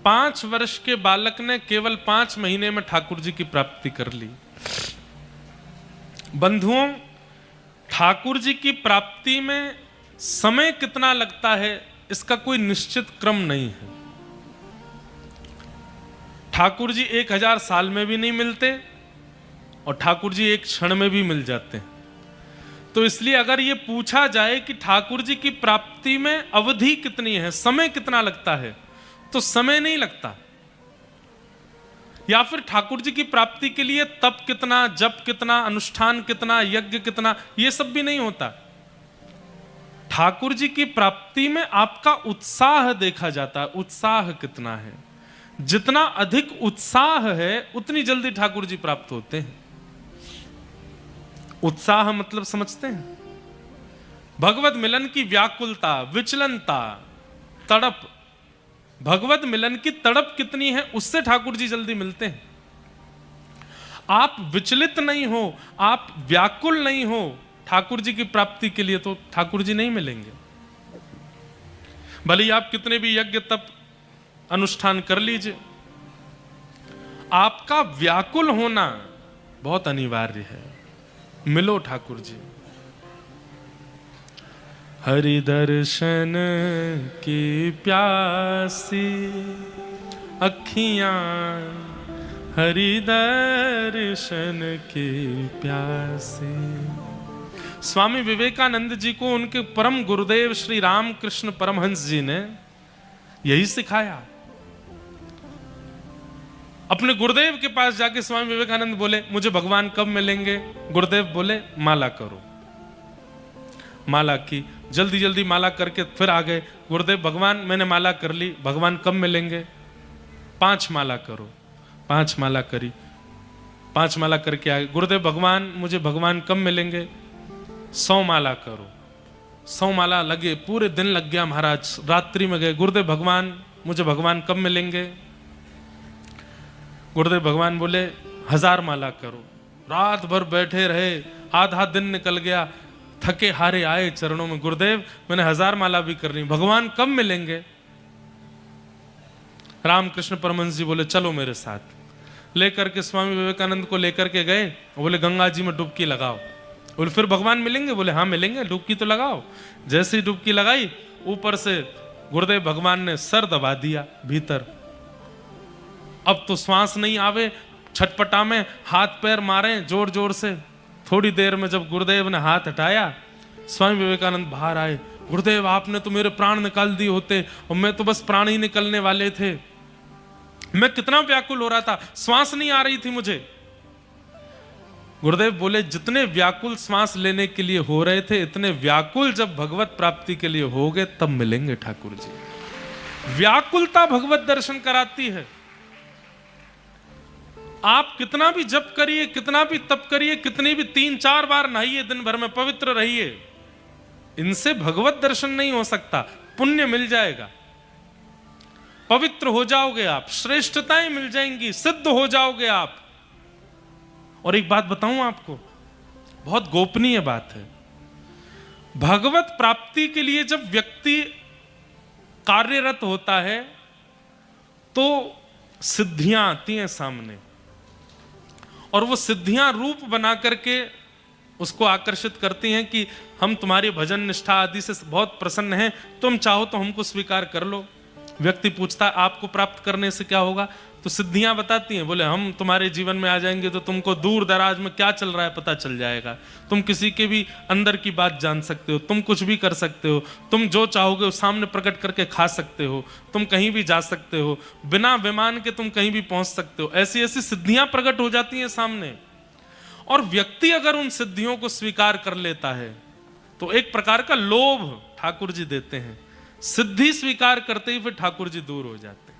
5 वर्ष के बालक ने केवल 5 महीने में ठाकुर जी की प्राप्ति कर ली। बंधुओं, ठाकुर जी की प्राप्ति में समय कितना लगता है इसका कोई निश्चित क्रम नहीं है। ठाकुर जी 1000 साल में भी नहीं मिलते और ठाकुर जी एक क्षण में भी मिल जाते हैं। तो इसलिए अगर ये पूछा जाए कि ठाकुर जी की प्राप्ति में अवधि कितनी है, समय कितना लगता है, तो समय नहीं लगता। या फिर ठाकुर जी की प्राप्ति के लिए तप कितना, जप कितना, अनुष्ठान कितना, यज्ञ कितना, ये सब भी नहीं होता। ठाकुर जी की प्राप्ति में आपका उत्साह देखा जाता है। उत्साह कितना है, जितना अधिक उत्साह है उतनी जल्दी ठाकुर जी प्राप्त होते हैं। उत्साह मतलब समझते हैं? भगवत मिलन की व्याकुलता, विचलनता, तड़प, भगवत मिलन की तड़प कितनी है, उससे ठाकुर जी जल्दी मिलते हैं। आप विचलित नहीं हो, आप व्याकुल नहीं हो ठाकुर जी की प्राप्ति के लिए, तो ठाकुर जी नहीं मिलेंगे। भले आप कितने भी यज्ञ तप अनुष्ठान कर लीजिए, आपका व्याकुल होना बहुत अनिवार्य है। मिलो ठाकुर जी। हरि दर्शन की प्यासी अखियां, हरि दर्शन की प्यासी। स्वामी विवेकानंद जी को उनके परम गुरुदेव श्री रामकृष्ण परमहंस जी ने यही सिखाया। अपने गुरुदेव के पास जाके स्वामी विवेकानंद बोले, मुझे भगवान कब मिलेंगे? गुरुदेव बोले, माला करो। माला की, जल्दी जल्दी माला करके फिर आ गए। गुरुदेव, भगवान मैंने माला कर ली, भगवान कब मिलेंगे? 5 माला करो। 5 माला करी, 5 माला करके आए। गुरुदेव, भगवान मुझे भगवान कब मिलेंगे? 100 माला करो। 100 माला लगे, पूरे दिन लग गया महाराज। रात्रि में गए, गुरुदेव भगवान मुझे भगवान कब मिलेंगे? गुरुदेव भगवान बोले 1000 माला करो। रात भर बैठे रहे, आधा दिन निकल गया, थके हारे आए चरणों में, गुरुदेव मैंने 1000 माला भी करनी, भगवान कब मिलेंगे? रामकृष्ण परमहंस जी बोले, चलो मेरे साथ। लेकर के स्वामी विवेकानंद को लेकर के गए, बोले गंगा जी में डुबकी लगाओ। बोले फिर भगवान मिलेंगे? बोले हाँ मिलेंगे, डुबकी तो लगाओ। जैसे ही डुबकी लगाई, ऊपर से गुरुदेव भगवान ने सर दबा दिया भीतर। अब तो श्वास नहीं आवे, छटपटा में हाथ पैर मारे जोर जोर से। थोड़ी देर में जब गुरुदेव ने हाथ हटाया, स्वामी विवेकानंद बाहर आए। गुरुदेव आपने तो मेरे प्राण निकाल दिए होते, और मैं तो बस प्राण ही निकलने वाले थे। मैं कितना व्याकुल हो रहा था, श्वास नहीं आ रही थी मुझे। गुरुदेव बोले, जितने व्याकुल श्वास लेने के लिए हो रहे थे, इतने व्याकुल जब भगवत प्राप्ति के लिए हो गए तब मिलेंगे ठाकुर जी। व्याकुलता भगवत दर्शन कराती है। आप कितना भी जप करिए, कितना भी तप करिए, कितनी भी 3-4 बार नहाइए, दिन भर में पवित्र रहिए, इनसे भगवत दर्शन नहीं हो सकता। पुण्य मिल जाएगा, पवित्र हो जाओगे आप, श्रेष्ठताएं मिल जाएंगी, सिद्ध हो जाओगे आप। और एक बात बताऊं आपको, बहुत गोपनीय बात है। भगवत प्राप्ति के लिए जब व्यक्ति कार्यरत होता है तो सिद्धियां आती हैं सामने, और वो सिद्धियां रूप बना करके उसको आकर्षित करती हैं कि हम तुम्हारी भजन निष्ठा आदि से बहुत प्रसन्न हैं, तुम चाहो तो हमको स्वीकार कर लो। व्यक्ति पूछता है आपको प्राप्त करने से क्या होगा? तो सिद्धियां बताती हैं, बोले हम तुम्हारे जीवन में आ जाएंगे तो तुमको दूर दराज में क्या चल रहा है पता चल जाएगा, तुम किसी के भी अंदर की बात जान सकते हो, तुम कुछ भी कर सकते हो, तुम जो चाहोगे उस सामने प्रकट करके खा सकते हो, तुम कहीं भी जा सकते हो, बिना विमान के तुम कहीं भी पहुंच सकते हो। ऐसी ऐसी सिद्धियां प्रकट हो जाती हैं सामने। और व्यक्ति अगर उन सिद्धियों को स्वीकार कर लेता है तो एक प्रकार का लोभ ठाकुर जी देते हैं। सिद्धि स्वीकार करते ही फिर ठाकुर जी दूर हो जाते हैं।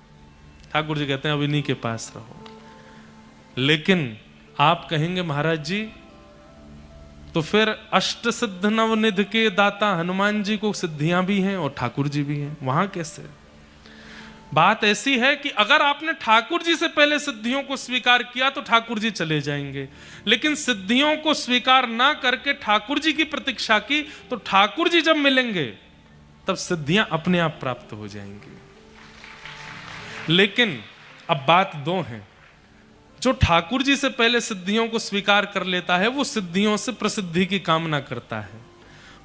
ठाकुर जी कहते हैं अब इन्हीं के पास रहो। लेकिन आप कहेंगे महाराज जी तो फिर अष्ट सिद्ध नवनिधि के दाता हनुमान जी को सिद्धियां भी हैं और ठाकुर जी भी हैं, वहां कैसे? बात ऐसी है कि अगर आपने ठाकुर जी से पहले सिद्धियों को स्वीकार किया तो ठाकुर जी चले जाएंगे, लेकिन सिद्धियों को स्वीकार ना करके ठाकुर जी की प्रतीक्षा की तो ठाकुर जी जब मिलेंगे तब सिद्धियां अपने आप प्राप्त हो जाएंगी। लेकिन अब बात दो है, जो ठाकुर जी से पहले सिद्धियों को स्वीकार कर लेता है वो सिद्धियों से प्रसिद्धि की कामना करता है,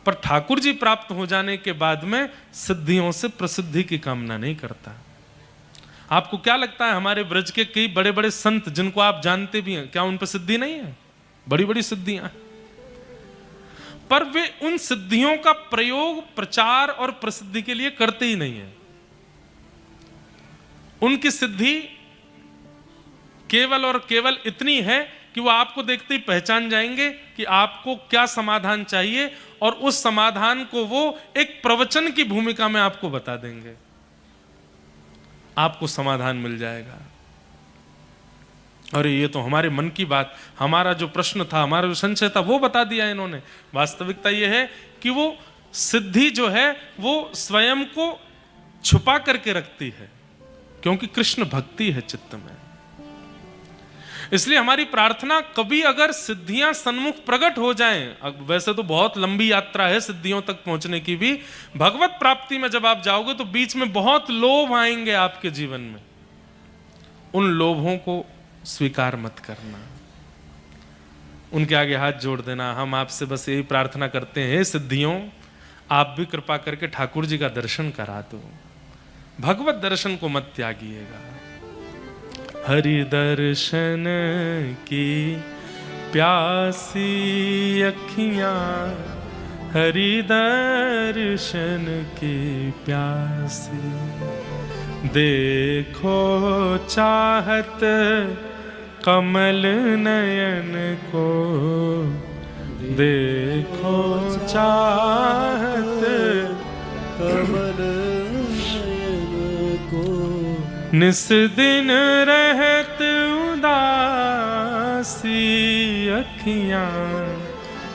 पर ठाकुर जी प्राप्त हो जाने के बाद में सिद्धियों से प्रसिद्धि की कामना नहीं करता। आपको क्या लगता है हमारे ब्रज के कई बड़े बड़े संत जिनको आप जानते भी हैं, क्या उन पर सिद्धि नहीं है? बड़ी बड़ी सिद्धियां हैं, पर वे उन सिद्धियों का प्रयोग प्रचार और प्रसिद्धि के लिए करते ही नहीं है। उनकी सिद्धि केवल और केवल इतनी है कि वो आपको देखते ही पहचान जाएंगे कि आपको क्या समाधान चाहिए, और उस समाधान को वो एक प्रवचन की भूमिका में आपको बता देंगे, आपको समाधान मिल जाएगा। अरे ये तो हमारे मन की बात, हमारा जो प्रश्न था, हमारा जो संशय था, वो बता दिया इन्होंने। वास्तविकता ये है कि वो सिद्धि जो है वो स्वयं को छुपा करके रखती है, क्योंकि कृष्ण भक्ति है चित्त में। इसलिए हमारी प्रार्थना, कभी अगर सिद्धियां सन्मुख प्रकट हो जाएं, वैसे तो बहुत लंबी यात्रा है सिद्धियों तक पहुंचने की भी, भगवत प्राप्ति में जब आप जाओगे तो बीच में बहुत लोभ आएंगे आपके जीवन में, उन लोभों को स्वीकार मत करना, उनके आगे हाथ जोड़ देना। हम आपसे बस यही प्रार्थना करते हैं, सिद्धियों आप भी कृपा करके ठाकुर जी का दर्शन करा दो, भगवत दर्शन को मत त्यागिएगा। हरि दर्शन की प्यासी अखियां, हरि दर्शन की प्यासी, देखो चाहत कमल नयन को, देखो चाहत कमल नयन को, निस दिन रहत उदासी अखियां,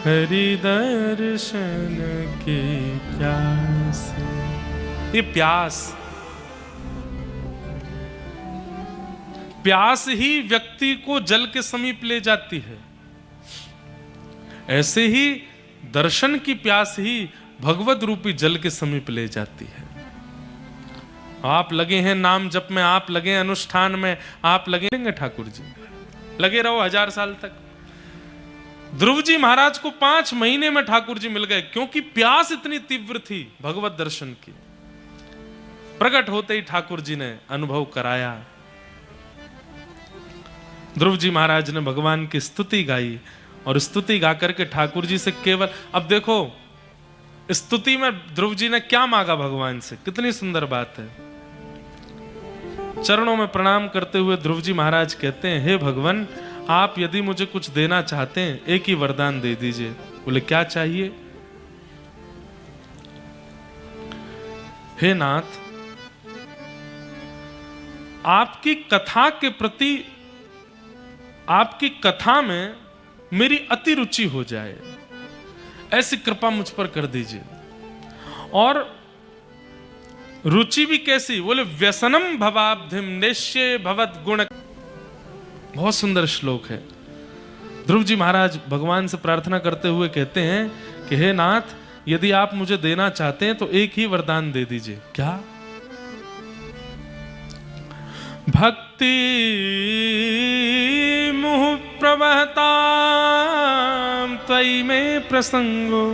हरि दर्शन की प्यासी। ये प्यास ही व्यक्ति को जल के समीप ले जाती है, ऐसे ही दर्शन की प्यास ही भगवत रूपी जल के समीप ले जाती है। आप लगे हैं नाम जप में, आप लगे हैं अनुष्ठान में, आप लगेंगे ठाकुर जी, लगे रहो 1000 साल तक। ध्रुव जी महाराज को 5 महीने में ठाकुर जी मिल गए, क्योंकि प्यास इतनी तीव्र थी भगवत दर्शन की। प्रकट होते ही ठाकुर जी ने अनुभव कराया। ध्रुव जी महाराज ने भगवान की स्तुति गाई, और स्तुति गा करके ठाकुर जी से केवल, अब देखो स्तुति में ध्रुव जी ने क्या मांगा भगवान से, कितनी सुंदर बात है। चरणों में प्रणाम करते हुए ध्रुव जी महाराज कहते हैं, हे भगवान, आप यदि मुझे कुछ देना चाहते हैं, एक ही वरदान दे दीजिए। बोले क्या चाहिए? हे नाथ, आपकी कथा के प्रति, आपकी कथा में मेरी अति रुचि हो जाए, ऐसी कृपा मुझ पर कर दीजिए। और रुचि भी कैसी? बोले व्यसनम भवाब्धिम नेश्ये भवद गुण। बहुत सुंदर श्लोक है। ध्रुव जी महाराज भगवान से प्रार्थना करते हुए कहते हैं कि हे नाथ, यदि आप मुझे देना चाहते हैं तो एक ही वरदान दे दीजिए। क्या? भक्ति मुह प्रवहता त्वयि में प्रसंगो,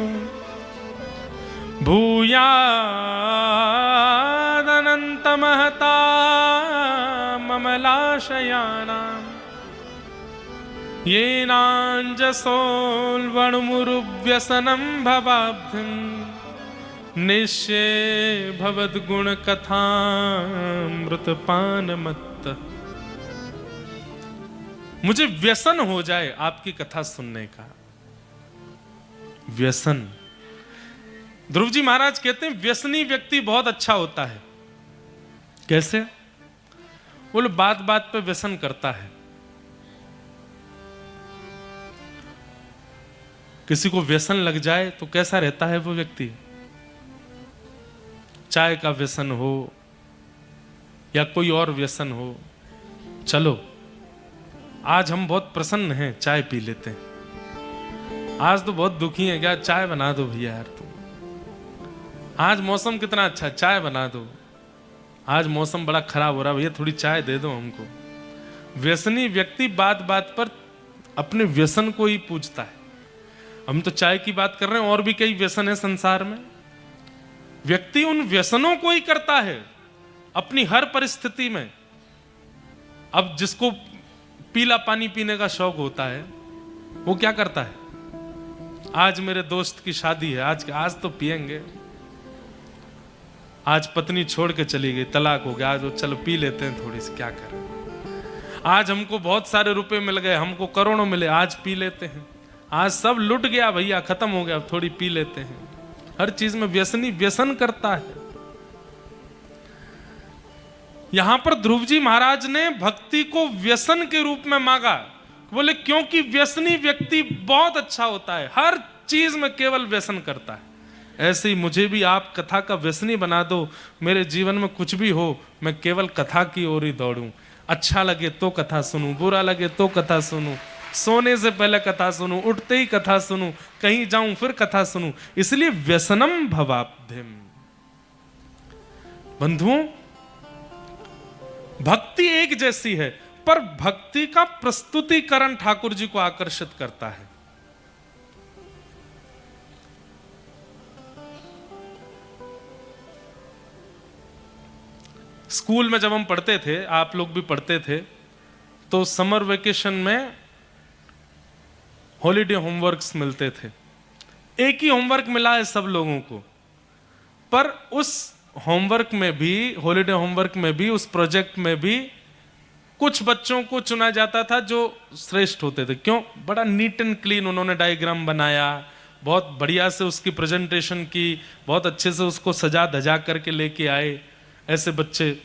भूयादनंत महता ममलाशयानां, येनांजसोल्वणमुरुव्यसनं भवाब्धिं, निश्चे भवद्गुण कथामृतपान मत्त। मुझे व्यसन हो जाए आपकी कथा सुनने का, व्यसन। ध्रुव जी महाराज कहते हैं व्यसनी व्यक्ति बहुत अच्छा होता है। कैसे? बोले बात बात पे व्यसन करता है। किसी को व्यसन लग जाए तो कैसा रहता है वो व्यक्ति? चाय का व्यसन हो या कोई और व्यसन हो, चलो आज हम बहुत प्रसन्न हैं, चाय पी लेते हैं। आज तो बहुत दुखी है, क्या चाय बना दो भैया यार, तुम आज मौसम कितना अच्छा, चाय बना दो। आज मौसम बड़ा खराब हो रहा है, भैया थोड़ी चाय दे दो हमको। व्यसनी व्यक्ति बात बात पर अपने व्यसन को ही पूछता है। हम तो चाय की बात कर रहे हैं, और भी कई व्यसन है संसार में। व्यक्ति उन व्यसनों को ही करता है अपनी हर परिस्थिति में। अब जिसको पीला पानी पीने का शौक होता है वो क्या करता है, आज मेरे दोस्त की शादी है, आज तो पिएंगे, आज पत्नी छोड़ के चली गई, तलाक हो गया, आज वो चलो पी लेते हैं थोड़ी सी, क्या करें, आज हमको बहुत सारे रुपए मिल गए, हमको करोड़ों मिले, आज पी लेते हैं, आज सब लुट गया भैया, खत्म हो गया, अब थोड़ी पी लेते हैं। हर चीज में व्यसनी व्यसन करता है। यहां पर ध्रुव जी महाराज ने भक्ति को व्यसन के रूप में मांगा। बोले क्योंकि व्यसनी व्यक्ति बहुत अच्छा होता है, हर चीज में केवल व्यसन करता है। ऐसे ही मुझे भी आप कथा का व्यसनी बना दो, मेरे जीवन में कुछ भी हो मैं केवल कथा की ओर ही दौड़ूं। अच्छा लगे तो कथा सुनूं, बुरा लगे तो कथा सुनूं, सोने से पहले कथा सुनूं, उठते ही कथा सुनूं, कहीं जाऊं फिर कथा सुनूं। इसलिए व्यसनम भवाब्धिम। बंधुओं, भक्ति एक जैसी है, पर भक्ति का प्रस्तुतिकरण ठाकुर जी को आकर्षित करता है। स्कूल में जब हम पढ़ते थे, आप लोग भी पढ़ते थे, तो समर वेकेशन में हॉलीडे होमवर्क्स मिलते थे। एक ही होमवर्क मिला है सब लोगों को, पर उस होमवर्क में भी, हॉलीडे होमवर्क में भी, उस प्रोजेक्ट में भी कुछ बच्चों को चुना जाता था जो श्रेष्ठ होते थे। क्यों? बड़ा नीट एंड क्लीन उन्होंने डायग्राम बनाया, बहुत बढ़िया से उसकी प्रेजेंटेशन की, बहुत अच्छे से उसको सजा धजा करके लेके आए। ऐसे बच्चे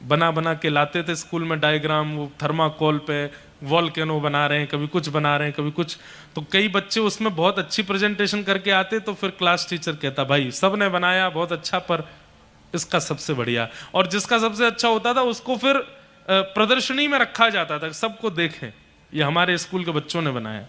बना बना के लाते थे स्कूल में डायग्राम, वो थर्माकोल पे वॉल्केनो बना रहे हैं, कभी कुछ बना रहे हैं, कभी कुछ। तो कई बच्चे उसमें बहुत अच्छी प्रेजेंटेशन करके आते, तो फिर क्लास टीचर कहता भाई सबने बनाया बहुत अच्छा, पर इसका सबसे बढ़िया। और जिसका सबसे अच्छा होता था उसको फिर प्रदर्शनी में रखा जाता था, सबको देखें ये हमारे स्कूल के बच्चों ने बनाया।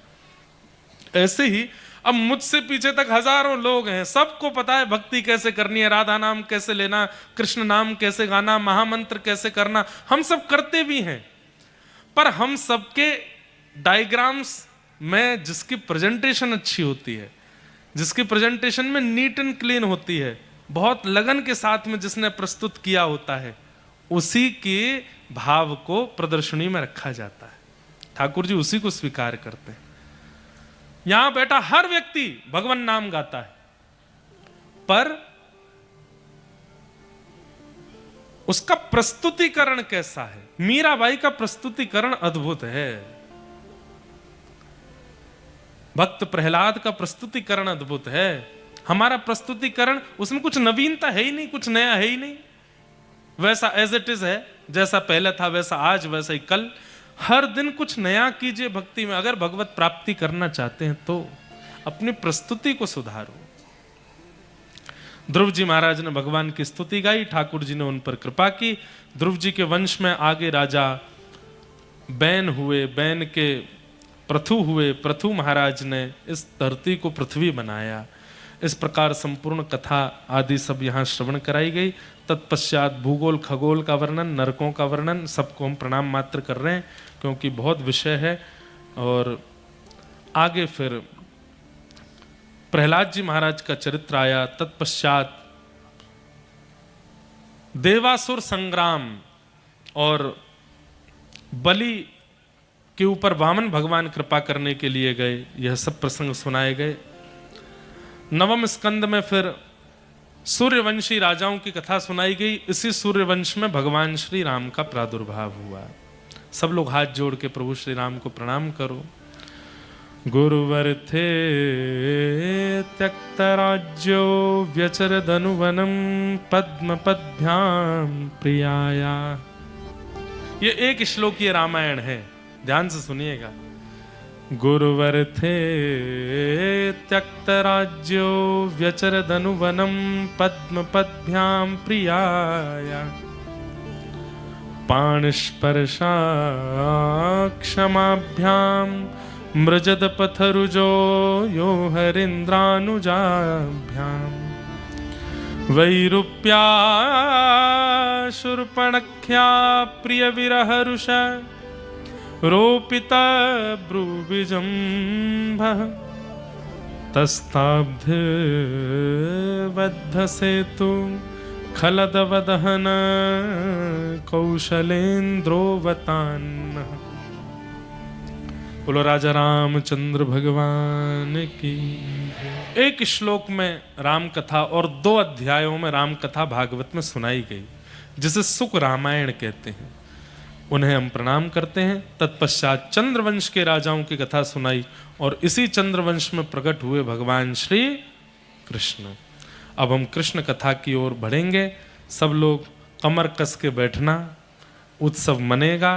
ऐसे ही अब मुझसे पीछे तक हजारों लोग हैं, सबको पता है भक्ति कैसे करनी है, राधा नाम कैसे लेना, कृष्ण नाम कैसे गाना, महामंत्र कैसे करना, हम सब करते भी हैं। पर हम सबके डायग्राम्स में जिसकी प्रेजेंटेशन अच्छी होती है, जिसकी प्रेजेंटेशन में नीट एंड क्लीन होती है, बहुत लगन के साथ में जिसने प्रस्तुत किया होता है, उसी के भाव को प्रदर्शनी में रखा जाता है। ठाकुर जी उसी को स्वीकार करते हैं। यहां बैठा हर व्यक्ति भगवान नाम गाता है, पर उसका प्रस्तुतिकरण कैसा है? मीराबाई का प्रस्तुतिकरण अद्भुत है, भक्त प्रहलाद का प्रस्तुतिकरण अद्भुत है। हमारा प्रस्तुतिकरण, उसमें कुछ नवीनता है ही नहीं, कुछ नया है ही नहीं, वैसा एज इट इज है, जैसा पहले था वैसा आज, वैसा ही कल। हर दिन कुछ नया कीजिए भक्ति में। अगर भगवत प्राप्ति करना चाहते हैं तो अपनी प्रस्तुति को सुधारो। ध्रुव जी महाराज ने भगवान की स्तुति गाई, ठाकुर जी ने उन पर कृपा की। ध्रुव जी के वंश में आगे राजा बैन हुए, बैन के पृथु हुए, पृथु महाराज ने इस धरती को पृथ्वी बनाया। इस प्रकार संपूर्ण कथा आदि सब यहाँ श्रवण कराई गई। तत्पश्चात भूगोल खगोल का वर्णन, नरकों का वर्णन, सबको हम प्रणाम मात्र कर रहे हैं क्योंकि बहुत विषय है। और आगे फिर प्रहलाद जी महाराज का चरित्र आया। तत्पश्चात देवासुर संग्राम और बलि के ऊपर वामन भगवान कृपा करने के लिए गए, यह सब प्रसंग सुनाए गए। नवम स्कंद में फिर सूर्यवंशी राजाओं की कथा सुनाई गई। इसी सूर्यवंश में भगवान श्री राम का प्रादुर्भाव हुआ। सब लोग हाथ जोड़ के प्रभु श्री राम को प्रणाम करो। गुरुवर थे त्यक्त राज्यो व्यचर धनुवनम पद्म पद्भ्याम प्रियाया। ये एक श्लोकीय रामायण है, ध्यान से सुनिएगा। गुरुवर थे त्यक्त राज्यो व्यचर धनुवनम पद्म पद्भ्याम प्रियाया। पाणिस्पर्शा क्षमाभ्याम मृजद पथरुजो यो हरिन्द्रानुजाभ्याम। वैरूप्या शूर्पणख्या प्रिय विरह रुष रोपित ब्रूविजम्भः तस्ताब्ध बद्ध सेतु खलदवदहन कौशलेन्द्रोवतान्नः। बोलो राजा रामचंद्र भगवान की। एक श्लोक में राम कथा और 2 अध्यायों में राम कथा भागवत में सुनाई गई, जिसे सुक रामायण कहते हैं। उन्हें हम प्रणाम करते हैं। तत्पश्चात चंद्रवंश के राजाओं की कथा सुनाई और इसी चंद्रवंश में प्रकट हुए भगवान श्री कृष्ण। अब हम कृष्ण कथा की ओर बढ़ेंगे। सब लोग कमर कस के बैठना, उत्सव मनेगा,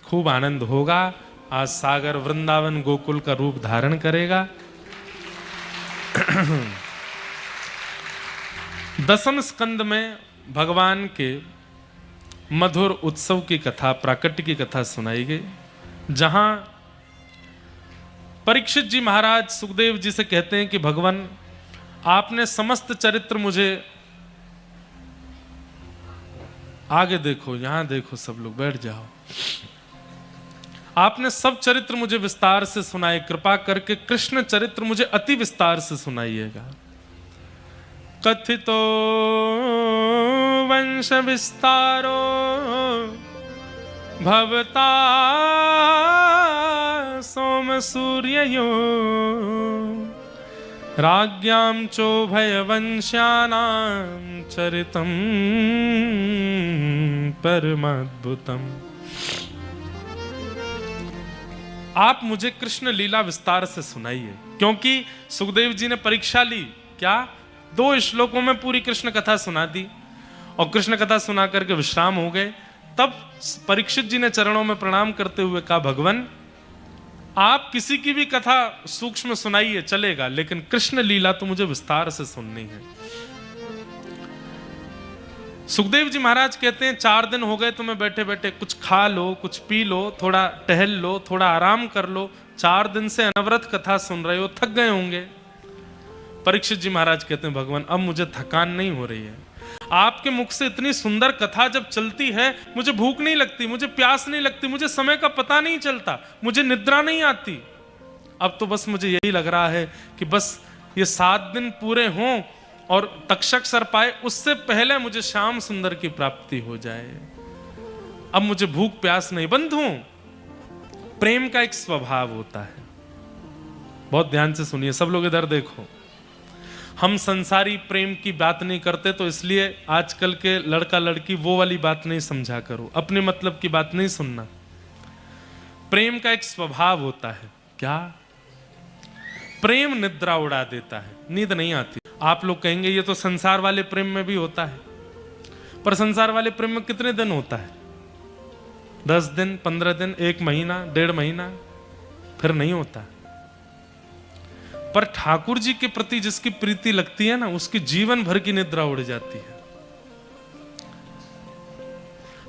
खूब आनंद होगा। आज सागर वृंदावन गोकुल का रूप धारण करेगा। 10वें स्कंद में भगवान के मधुर उत्सव की कथा, प्राकट्य की कथा सुनाई गई, जहां परीक्षित जी महाराज सुखदेव जी से कहते हैं कि भगवान, आपने समस्त चरित्र मुझे, आगे देखो, यहां देखो, सब लोग बैठ जाओ, आपने सब चरित्र मुझे विस्तार से सुनाए, कृपा करके कृष्ण चरित्र मुझे अति विस्तार से सुनाइएगा। कथितो वंश विस्तारो भवता सोम सूर्ययो राज्ञां चोभय वंश्यानां चरितं परमाद्भुतम्। आप मुझे कृष्ण लीला विस्तार से सुनाइए, क्योंकि सुखदेव जी ने परीक्षा ली। क्या? 2 श्लोकों में पूरी कृष्ण कथा सुना दी और कृष्ण कथा सुना करके विश्राम हो गए। तब परीक्षित जी ने चरणों में प्रणाम करते हुए कहा, भगवान, आप किसी की भी कथा सूक्ष्म सुनाइए, चलेगा, लेकिन कृष्ण लीला तो मुझे विस्तार से सुननी है। सुखदेव जी महाराज कहते हैं, 4 दिन हो गए तुम्हें बैठे बैठे, कुछ खा लो, कुछ पी लो, थोड़ा टहल लो, थोड़ा आराम कर लो। 4 दिन से अनवरत कथा सुन रहे हो, थक गए होंगे। परीक्षित जी महाराज कहते हैं, भगवान, अब मुझे थकान नहीं हो रही है। आपके मुख से इतनी सुंदर कथा जब चलती है, मुझे भूख नहीं लगती, मुझे प्यास नहीं लगती, मुझे समय का पता नहीं चलता, मुझे निद्रा नहीं आती। अब तो बस मुझे यही लग रहा है कि बस ये 7 दिन पूरे हों और तक्षक सर्प आए, उससे पहले मुझे श्याम सुंदर की प्राप्ति हो जाए। अब मुझे भूख प्यास नहीं। बंधुओं, प्रेम का एक स्वभाव होता है, बहुत ध्यान से सुनिए, सब लोग इधर देखो। हम संसारी प्रेम की बात नहीं करते, तो इसलिए आजकल के लड़का लड़की वो वाली बात नहीं समझा करो, अपने मतलब की बात नहीं सुनना। प्रेम का एक स्वभाव होता है। क्या? प्रेम निद्रा उड़ा देता है, नींद नहीं आती। आप लोग कहेंगे ये तो संसार वाले प्रेम में भी होता है, पर संसार वाले प्रेम में कितने दिन होता है? 10 दिन, 15 दिन, 1 महीना, 1.5 महीना, फिर नहीं होता। पर ठाकुर जी के प्रति जिसकी प्रीति लगती है ना, उसकी जीवन भर की निद्रा उड़ जाती है।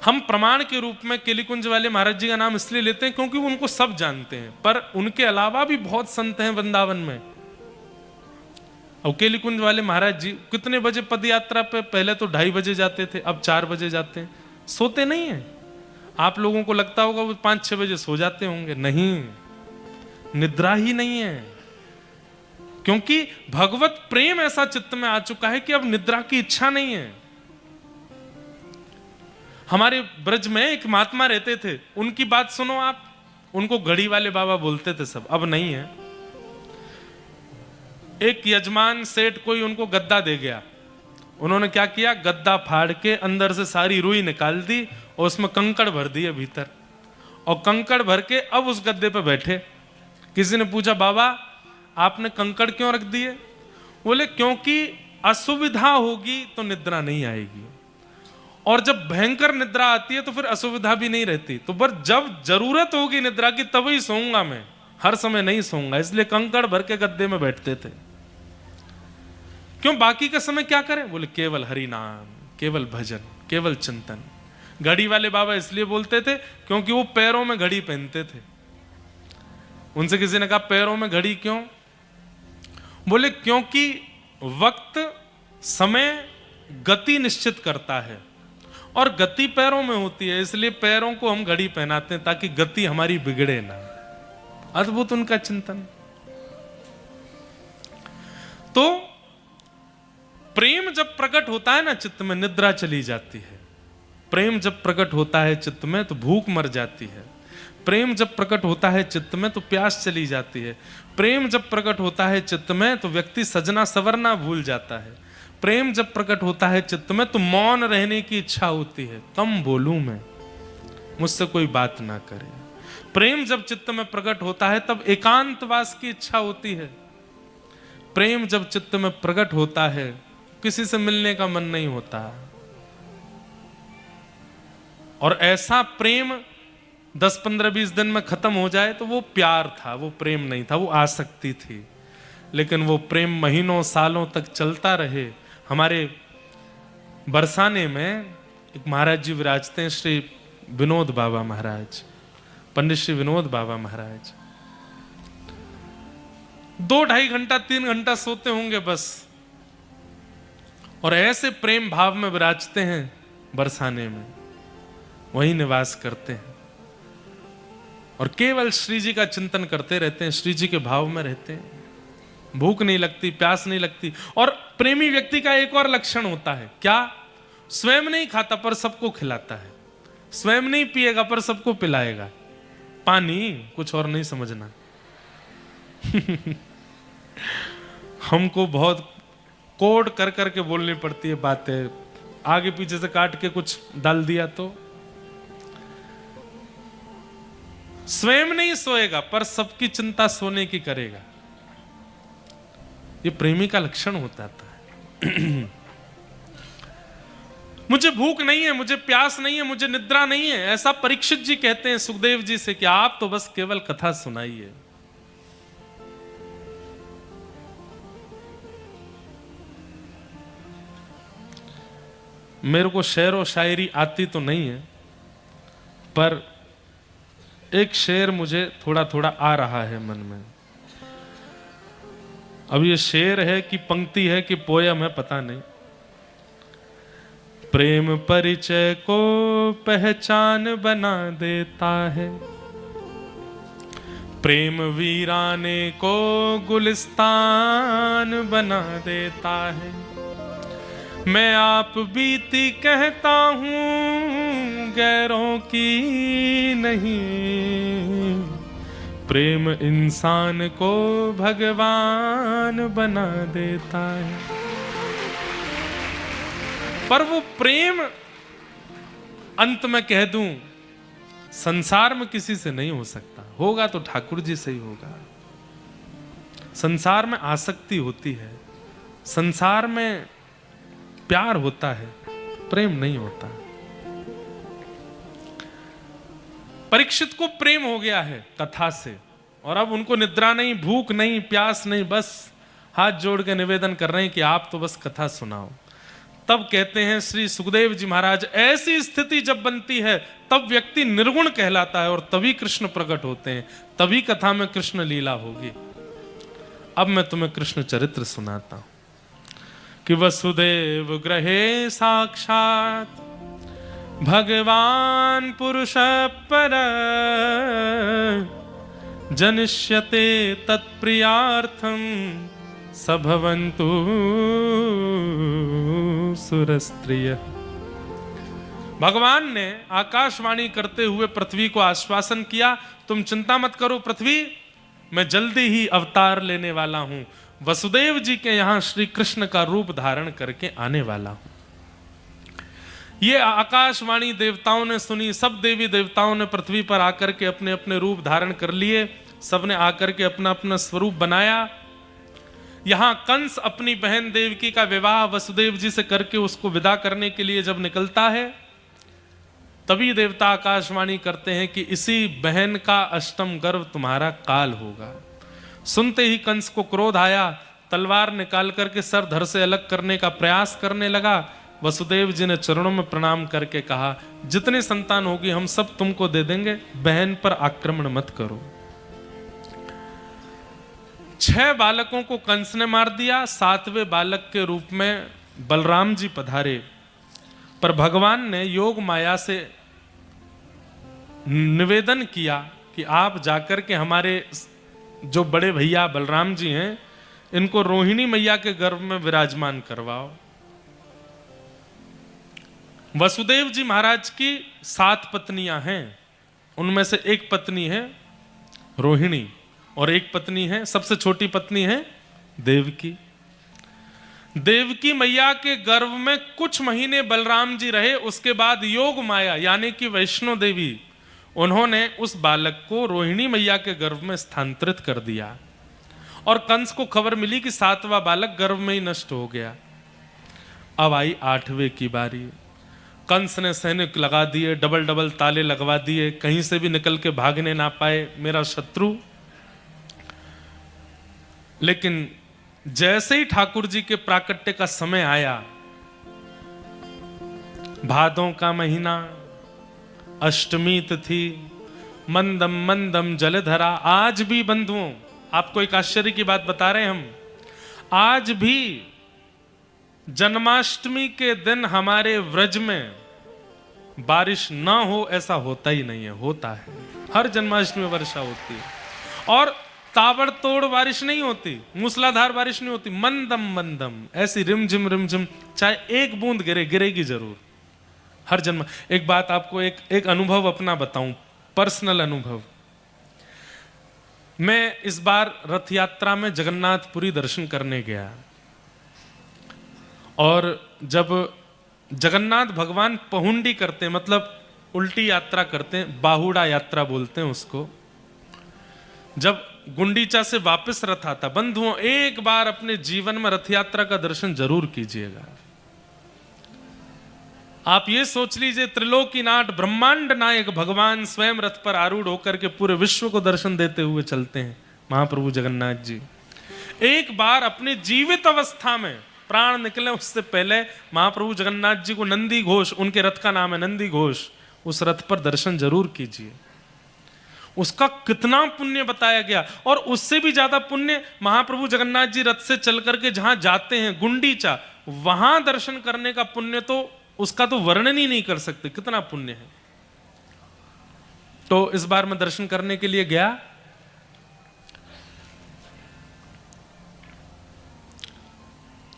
हम प्रमाण के रूप में केलीकुंज वाले महाराज जी का नाम इसलिए लेते हैं क्योंकि उनको सब जानते हैं, पर उनके अलावा भी बहुत संत हैं वृंदावन में। और केलीकुंज वाले महाराज जी कितने बजे पद यात्रा पे? पहले तो 2:30 बजे जाते थे, अब 4 बजे जाते हैं। सोते नहीं है। आप लोगों को लगता होगा वो 5-6 बजे सो जाते होंगे, नहीं, निद्रा ही नहीं है, क्योंकि भगवत प्रेम ऐसा चित्त में आ चुका है कि अब निद्रा की इच्छा नहीं है। हमारे ब्रज में एक महात्मा रहते थे, उनकी बात सुनो आप, उनको घड़ी वाले बाबा बोलते थे सब, अब नहीं है। एक यजमान सेठ कोई उनको गद्दा दे गया, उन्होंने क्या किया, गद्दा फाड़ के अंदर से सारी रुई निकाल दी और उसमें कंकड़ भर दिए भीतर, और कंकड़ भर के अब उस गद्दे पे बैठे। किसी ने पूछा, बाबा आपने कंकड़ क्यों रख दिए? बोले क्योंकि असुविधा होगी तो निद्रा नहीं आएगी, और जब भयंकर निद्रा आती है तो फिर असुविधा भी नहीं रहती, तो पर जब जरूरत होगी निद्रा की तभी सोऊंगा मैं, हर समय नहीं सोऊंगा। इसलिए कंकड़ भर के गद्दे में बैठते थे। क्यों? बाकी का समय क्या करें? बोले केवल हरि नाम, केवल भजन, केवल चिंतन। घड़ी वाले बाबा इसलिए बोलते थे क्योंकि वो पैरों में घड़ी पहनते थे। उनसे किसी ने कहा, पैरों में घड़ी क्यों? बोले क्योंकि वक्त, समय, गति निश्चित करता है, और गति पैरों में होती है, इसलिए पैरों को हम घड़ी पहनाते हैं ताकि गति हमारी बिगड़े ना। अद्भुत उनका चिंतन। तो प्रेम जब प्रकट होता है ना चित्त में, निद्रा चली जाती है। प्रेम जब प्रकट होता है चित्त में तो भूख मर जाती है। प्रेम जब प्रकट होता है चित्त में तो प्यास चली जाती है। प्रेम जब प्रकट होता है चित्त में तो व्यक्ति सजना सवरना भूल जाता है। प्रेम जब प्रकट होता है चित्त में तो मौन रहने की इच्छा होती है, कम बोलूं मैं, मुझसे कोई बात ना करे। प्रेम जब चित्त में प्रकट होता है तब एकांतवास की इच्छा होती है। प्रेम जब चित्त में प्रकट होता है किसी से मिलने का मन नहीं होता। और ऐसा प्रेम 10, 15, 20 दिन में खत्म हो जाए तो वो प्यार था, वो प्रेम नहीं था, वो आसक्ति थी। लेकिन वो प्रेम महीनों सालों तक चलता रहे। हमारे बरसाने में एक महाराज जी विराजते हैं, श्री विनोद बाबा महाराज, पंडित श्री विनोद बाबा महाराज। 2-2.5 घंटा 3 घंटा सोते होंगे बस, और ऐसे प्रेम भाव में विराजते हैं बरसाने में, वहीं निवास करते हैं और केवल श्री जी का चिंतन करते रहते हैं, श्री जी के भाव में रहते हैं। भूख नहीं लगती, प्यास नहीं लगती। और प्रेमी व्यक्ति का एक और लक्षण होता है, क्या? स्वयं नहीं खाता पर सबको खिलाता है, स्वयं नहीं पिएगा पर सबको पिलाएगा। पानी, कुछ और नहीं समझना। हमको बहुत कोड कर करके बोलनी पड़ती है बातें, आगे पीछे से काट के कुछ डाल दिया तो। स्वयं नहीं सोएगा पर सबकी चिंता सोने की करेगा। ये प्रेमी का लक्षण होता है। मुझे भूख नहीं है, मुझे प्यास नहीं है, मुझे निद्रा नहीं है, ऐसा परीक्षित जी कहते हैं सुखदेव जी से कि आप तो बस केवल कथा सुनाइए। मेरे को शेर और शायरी आती तो नहीं है, पर एक शेर मुझे थोड़ा थोड़ा आ रहा है मन में। अब ये शेर है कि पंक्ति है कि पोयम है पता नहीं। प्रेम परिचय को पहचान बना देता है, प्रेम वीराने को गुलिस्तान बना देता है। मैं आप बीती कहता हूं गैरों की नहीं, प्रेम इंसान को भगवान बना देता है। पर वो प्रेम, अंत में कह दूं, संसार में किसी से नहीं हो सकता। होगा तो ठाकुर जी से ही होगा। संसार में आसक्ति होती है, संसार में प्यार होता है, प्रेम नहीं होता। परीक्षित को प्रेम हो गया है कथा से, और अब उनको निद्रा नहीं, भूख नहीं, प्यास नहीं, बस हाथ जोड़ के निवेदन कर रहे हैं कि आप तो बस कथा सुनाओ। तब कहते हैं श्री सुखदेव जी महाराज, ऐसी स्थिति जब बनती है तब व्यक्ति निर्गुण कहलाता है और तभी कृष्ण प्रकट होते हैं, तभी कथा में कृष्ण लीला होगी। अब मैं तुम्हें कृष्ण चरित्र सुनाता हूं कि वसुदेव गृहे साक्षात भगवान पुरुष पर जनिष्यते तत्प्रियार्थम सभवन्तु सुरस्त्रिय। भगवान ने आकाशवाणी करते हुए पृथ्वी को आश्वासन किया, तुम चिंता मत करो पृथ्वी, मैं जल्दी ही अवतार लेने वाला हूं, वसुदेव जी के यहां श्री कृष्ण का रूप धारण करके आने वाला हूं। ये आकाशवाणी देवताओं ने सुनी, सब देवी देवताओं ने पृथ्वी पर आकर के अपने अपने रूप धारण कर लिए, सबने आकर के अपना अपना स्वरूप बनाया। यहां कंस अपनी बहन देवकी का विवाह वसुदेव जी से करके उसको विदा करने के लिए जब निकलता है, तभी देवता आकाशवाणी करते हैं कि इसी बहन का अष्टम गर्भ तुम्हारा काल होगा। सुनते ही कंस को क्रोध आया, तलवार निकाल करके सर धड़ से अलग करने का प्रयास करने लगा। वसुदेव जी ने चरणों में प्रणाम करके कहा, जितनी संतान होगी हम सब तुमको दे देंगे, बहन पर आक्रमण मत करो। 6 बालकों को कंस ने मार दिया, 7वें बालक के रूप में बलराम जी पधारे। पर भगवान ने योग माया से निवेदन किया कि आप जाकर के हमारे जो बड़े भैया बलराम जी हैं, इनको रोहिणी मैया के गर्भ में विराजमान करवाओ। वसुदेव जी महाराज की 7 पत्नियां हैं, उनमें से एक पत्नी है रोहिणी और एक पत्नी है, सबसे छोटी पत्नी है देवकी। देवकी मैया के गर्भ में कुछ महीने बलराम जी रहे, उसके बाद योग माया यानी कि वैष्णो देवी, उन्होंने उस बालक को रोहिणी मैया के गर्भ में स्थानांतरित कर दिया और कंस को खबर मिली कि 7वां बालक गर्भ में ही नष्ट हो गया। अब आई 8वें की बारी। कंस ने सैनिक लगा दिए, डबल डबल ताले लगवा दिए, कहीं से भी निकल के भागने ना पाए मेरा शत्रु। लेकिन जैसे ही ठाकुर जी के प्राकट्य का समय आया, भादों का महीना, अष्टमी तिथि, मंदम मंदम जलधरा। आज भी बंधुओं, आपको एक आश्चर्य की बात बता रहे हैं हम, आज भी जन्माष्टमी के दिन हमारे व्रज में बारिश ना हो ऐसा होता ही नहीं है, होता है। हर जन्माष्टमी में वर्षा होती है और ताबड़तोड़ बारिश नहीं होती, मूसलाधार बारिश नहीं होती, मंदम मंदम ऐसी रिमझिम, चाहे एक बूंद गिरेगी जरूर हर जन्म। एक बात आपको एक अनुभव अपना बताऊं, पर्सनल अनुभव। मैं इस बार रथ यात्रा में जगन्नाथपुरी दर्शन करने गया और जब जगन्नाथ भगवान पहुंडी करते हैं, मतलब उल्टी यात्रा करते हैं, बाहुड़ा यात्रा बोलते हैं उसको, जब गुंडीचा से वापस रथ आता, बंधुओं एक बार अपने जीवन में रथ यात्रा का दर्शन जरूर कीजिएगा। आप ये सोच लीजिए, त्रिलोकीनाथ ब्रह्मांड नायक भगवान स्वयं रथ पर आरूढ़ होकर के पूरे विश्व को दर्शन देते हुए चलते हैं महाप्रभु जगन्नाथ जी। एक बार अपने जीवित अवस्था में, प्राण निकले उससे पहले, महाप्रभु जगन्नाथ जी को नंदी घोष, उनके रथ का नाम है नंदी घोष, उस रथ पर दर्शन जरूर कीजिए। उसका कितना पुण्य बताया गया। और उससे भी ज्यादा पुण्य महाप्रभु जगन्नाथ जी रथ से चल करके जहां जाते हैं गुंडीचा, वहां दर्शन करने का पुण्य तो उसका तो वर्णन ही नहीं कर सकते, कितना पुण्य है। तो इस बार मैं दर्शन करने के लिए गया,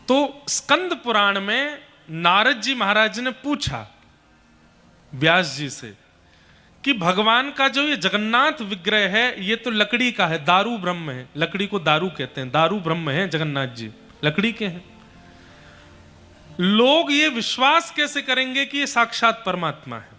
तो स्कंद पुराण में नारद जी महाराज ने पूछा व्यास जी से कि भगवान का जो ये जगन्नाथ विग्रह है, ये तो लकड़ी का है, दारू ब्रह्म है, लकड़ी को दारू कहते हैं, दारू ब्रह्म है जगन्नाथ जी, लकड़ी के हैं। लोग ये विश्वास कैसे करेंगे कि ये साक्षात परमात्मा है?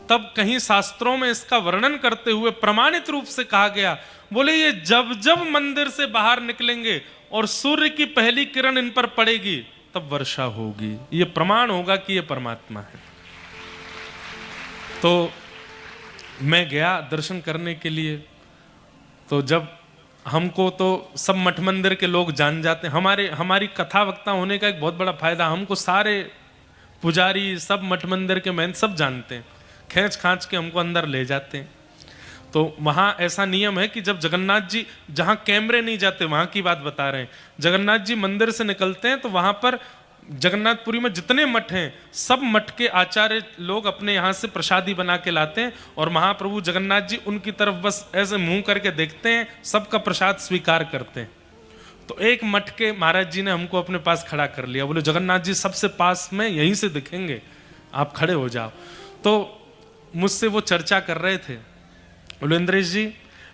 तब कहीं शास्त्रों में इसका वर्णन करते हुए प्रमाणित रूप से कहा गया, बोले ये जब जब मंदिर से बाहर निकलेंगे और सूर्य की पहली किरण इन पर पड़ेगी तब वर्षा होगी, ये प्रमाण होगा कि ये परमात्मा है। तो मैं गया दर्शन करने के लिए, तो जब हमको तो सब मठ मंदिर के लोग जान जाते हैं, हमारी कथा वक्ता होने का एक बहुत बड़ा फायदा, हमको सारे पुजारी सब मठ मंदिर के महंत सब जानते हैं, खींच खांच के हमको अंदर ले जाते हैं। तो वहाँ ऐसा नियम है कि जब जगन्नाथ जी, जहाँ कैमरे नहीं जाते वहाँ की बात बता रहे हैं, जगन्नाथ जी मंदिर से निकलते हैं तो वहाँ पर जगन्नाथपुरी में जितने मठ हैं सब मठ के आचार्य लोग अपने यहाँ से प्रसादी बना के लाते हैं और महाप्रभु जगन्नाथ जी उनकी तरफ बस ऐसे मुंह करके देखते हैं, सबका प्रसाद स्वीकार करते हैं। तो एक मठ के महाराज जी ने हमको अपने पास खड़ा कर लिया, बोले जगन्नाथ जी सबसे पास में यहीं से दिखेंगे, आप खड़े हो जाओ। तो मुझसे वो चर्चा कर रहे थे, बोले इंद्रेश जी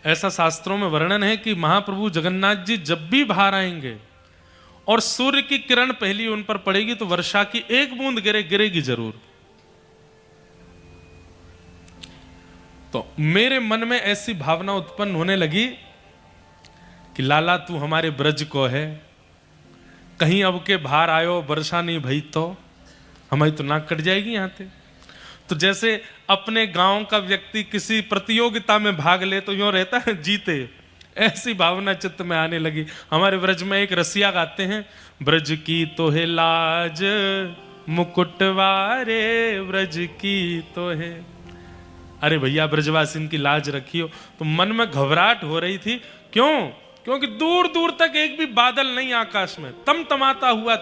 ऐसा शास्त्रों में वर्णन है कि महाप्रभु जगन्नाथ जी जब भी बाहर आएंगे और सूर्य की किरण पहली उन पर पड़ेगी तो वर्षा की एक बूंद गिरेगी जरूर। तो मेरे मन में ऐसी भावना उत्पन्न होने लगी कि लाला तू हमारे ब्रज को है, कहीं अब के बाहर आयो वर्षा नहीं भई तो हमारी तो नाक कट जाएगी यहां से। तो जैसे अपने गांव का व्यक्ति किसी प्रतियोगिता में भाग ले तो यूं रहता है जीते, ऐसी भावना चित्त में आने लगी। हमारे ब्रज में एक रसिया गाते हैं, ब्रज की तो है लाज मुकुटवारे ब्रज की तो है। अरे भैया ब्रजवासी की लाज रखियो। तो मन में घबराहट हो रही थी, क्यों? क्योंकि दूर दूर तक एक भी बादल नहीं आकाश में, तमतमाता हुआ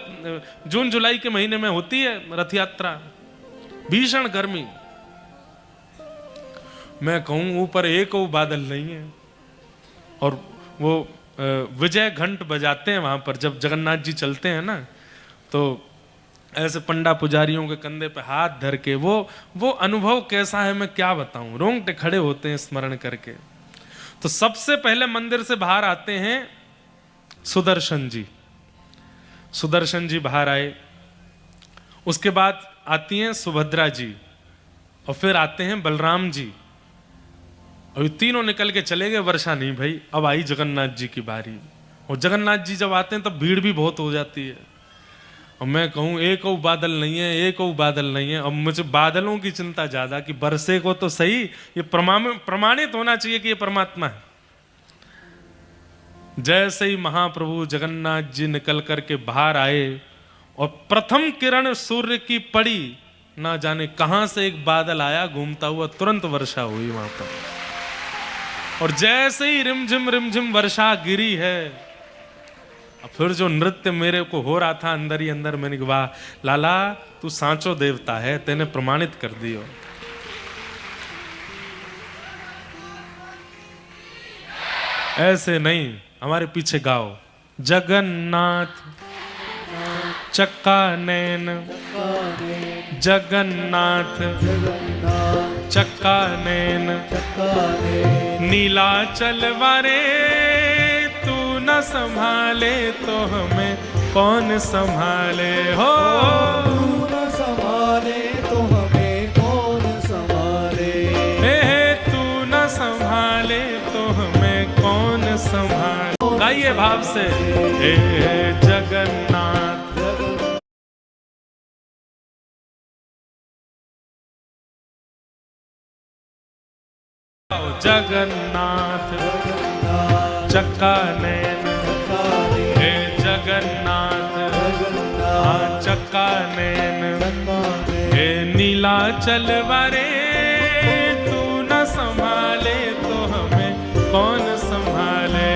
जून जुलाई के महीने में होती है रथ यात्रा, भीषण गर्मी। मैं कहूं ऊपर एक वो बादल नहीं है। और वो विजय घंट बजाते हैं वहां पर जब जगन्नाथ जी चलते हैं ना, तो ऐसे पंडा पुजारियों के कंधे पे हाथ धर के वो अनुभव कैसा है मैं क्या बताऊं, रोंगटे खड़े होते हैं स्मरण करके। तो सबसे पहले मंदिर से बाहर आते हैं सुदर्शन जी। सुदर्शन जी बाहर आए, उसके बाद आती हैं सुभद्रा जी, और फिर आते हैं बलराम जी। और तीनों निकल के चले गए, वर्षा नहीं भाई। अब आई जगन्नाथ जी की बारी, और जगन्नाथ जी जब आते हैं तब भीड़ भी बहुत हो जाती है। और मैं कहूँ एक और बादल नहीं है, एक और बादल नहीं है। अब मुझे बादलों की चिंता ज्यादा कि बरसे को तो सही, ये प्रमाणित होना चाहिए कि ये परमात्मा है। जैसे ही महाप्रभु जगन्नाथ जी निकल करके बाहर आए और प्रथम किरण सूर्य की पड़ी, ना जाने कहां से एक बादल आया घूमता हुआ, तुरंत वर्षा हुई वहां पर। और जैसे ही रिमझिम वर्षा गिरी है, और फिर जो नृत्य मेरे को हो रहा था अंदर ही अंदर, मैंने कहा वाह लाला तू सांचो देवता है, तेने प्रमाणित कर दियो। ऐसे नहीं, हमारे पीछे गाओ, जगन्नाथ चक्का नैन, जगन्नाथ चक्का नैन, नीलाचल वारे तू न संभाले तो हमें कौन संभाले हो। तू न संभाले तो हमें कौन संभाले, तू न संभाले तो हमें कौन संभाले। गाइए भाव से, हे जगन्नाथ जगन्नाथ चक्का नैन, हे जगन्नाथ चक्का नैन, हे नीलाचल वारे तू न संभाले तो हमें कौन संभाले।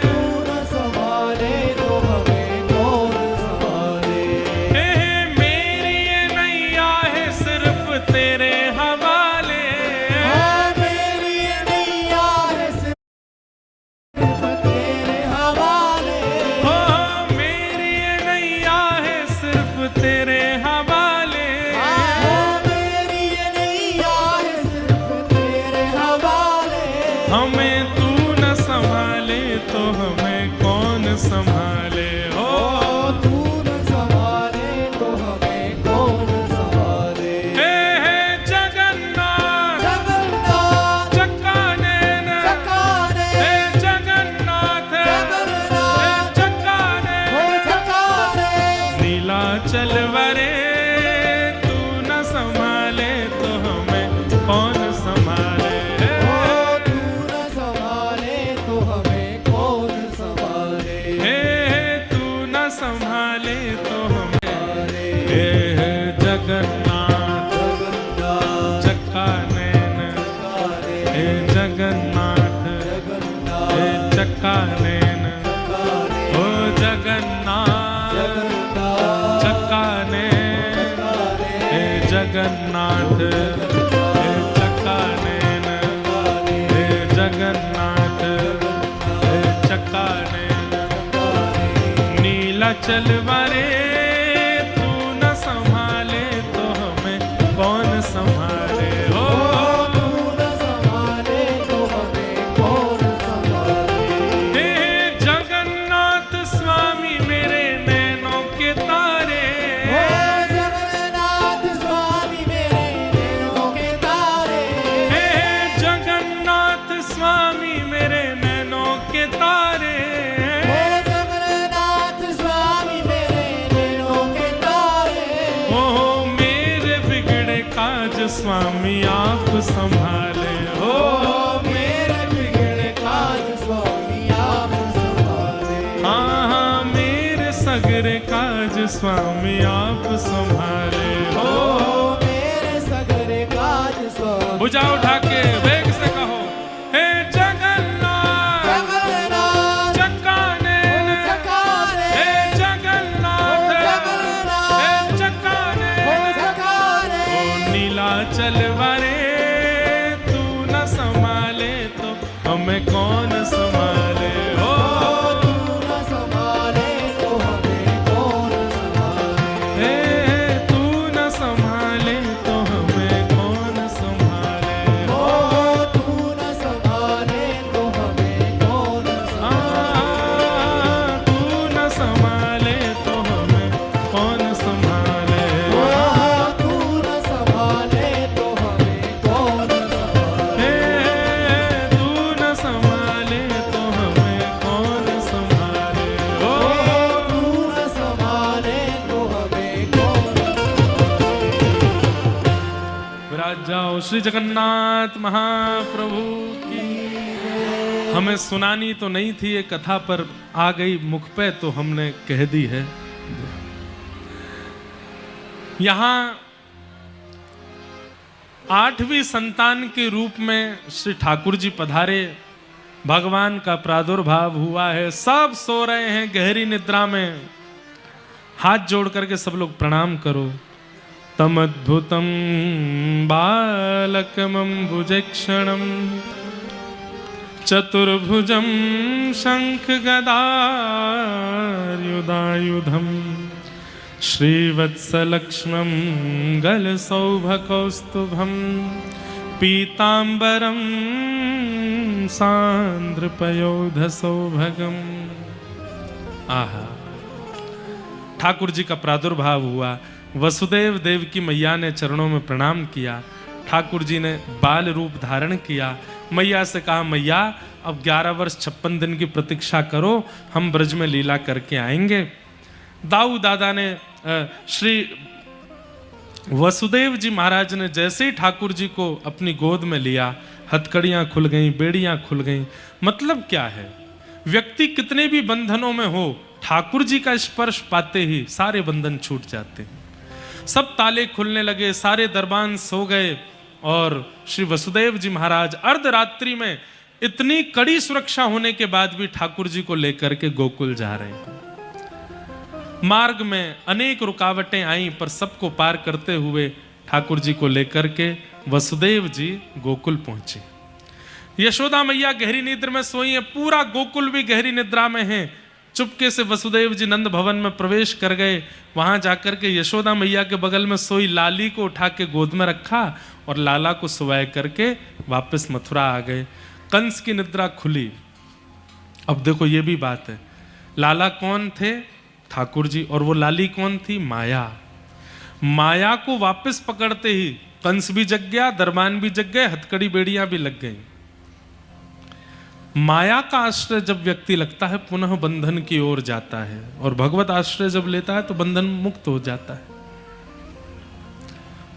तू न संभाले तो हमें कौन संभाले, मेरी ये नैया है सिर्फ तेरे हवाले, मेरी ये नैया है सिर्फ तेरे हवाले, मेरी ये नैया है सिर्फ तेरे हवाले, मेरी ये नैया है सिर्फ तेरे हवाले। हमें तू न संभाले तो हमें कौन संभाले हो। तू न संभाले तो हमें कौन संभाले, हे जगन्नाथ जगन्नाथ चक्का नैन, चक्का नैन, हे जगन्नाथ जगन्नाथ चक्का नैन, चक्का नैन, नीलाचल वरे तू न संभाले तो हमें कौन संभाले। तू न संभाले तो हमें कौन संभाले, तू न संभाले तो हमें, हे जगन्नाथ चक्का नैन, हे जगन्नाथ हे चक्का नैन, ओ जगन्नाथ चक्का नैन, हे जगन्नाथ हे चक्का नैन, हे जगन्नाथ हे चक्का नैन, नीलाचल वारे तू न संभाले तो हमें कौन संभाले हो। तू न संभाले तो हमें कौन संभाले, हे जगन्नाथ स्वामी मेरे नैनों के तारे, जगन्नाथ स्वामी मेरे नैनों के तारे, हे जगन्नाथ स्वामी मेरे नैनों के तारे, जगन्नाथ स्वामी मेरे नैनों के तारे। ओ मेरे बिगड़े काज स्वामी आप संभाले हो। मेरे बिगड़े काज स्वामी आप संभाले, हाँ मेरे सगरे काज स्वामी आप संभाले हो। मेरे सगरे काज स्वामी भुजा उठा के वेग से कहो, हे जगन्नाथ जगन्नाथ बजाओ। श्री जगन्नाथ महाप्रभु की। हमें सुनानी तो नहीं थी ये कथा, पर आ गई मुख पे तो हमने कह दी है। यहां 8वीं संतान के रूप में श्री ठाकुर जी पधारे, भगवान का प्रादुर्भाव हुआ है। सब सो रहे हैं गहरी निद्रा में। हाथ जोड़ करके सब लोग प्रणाम करो। तम अद्भुतम बालकमंबुजक्षणम चतुर्भुजम शंख गदायुधायुधम श्रीवत्सलक्ष्मं गलसौभकौस्तुभं पीतांबरम सांद्रपयोधसौभगम। आहा, ठाकुर जी का प्रादुर्भाव हुआ। वसुदेव देव की मैया ने चरणों में प्रणाम किया। ठाकुर जी ने बाल रूप धारण किया। मैया से कहा, मैया अब 11 वर्ष 56 दिन की प्रतीक्षा करो, हम ब्रज में लीला करके आएंगे। दाऊ दादा ने श्री वसुदेव जी महाराज ने जैसे ही ठाकुर जी को अपनी गोद में लिया, हथकड़ियां खुल गईं, बेड़ियां खुल गईं। मतलब क्या है, व्यक्ति कितने भी बंधनों में हो, ठाकुर जी का स्पर्श पाते ही सारे बंधन छूट जाते हैं। सब ताले खुलने लगे, सारे दरबान सो गए और श्री वसुदेव जी महाराज अर्धरात्रि में इतनी कड़ी सुरक्षा होने के बाद भी ठाकुर जी को लेकर के गोकुल जा रहे हैं। मार्ग में अनेक रुकावटें आईं, पर सबको पार करते हुए ठाकुर जी को लेकर के वसुदेव जी गोकुल पहुंचे। यशोदा मैया गहरी निद्रा में सोई है, पूरा गोकुल भी गहरी निद्रा में है। चुपके से वसुदेव जी नंद भवन में प्रवेश कर गए। वहां जाकर के यशोदा मैया के बगल में सोई लाली को उठा के गोद में रखा और लाला को सुवाए करके वापस मथुरा आ गए। कंस की निद्रा खुली। अब देखो ये भी बात है, लाला कौन थे? ठाकुर जी। और वो लाली कौन थी? माया। माया को वापस पकड़ते ही कंस भी जग गया, दरबान भी जग गए, हथकड़ी बेड़ियां भी लग गई। माया का आश्रय जब व्यक्ति लगता है, पुनः बंधन की ओर जाता है, और भगवत आश्रय जब लेता है तो बंधन मुक्त हो जाता है।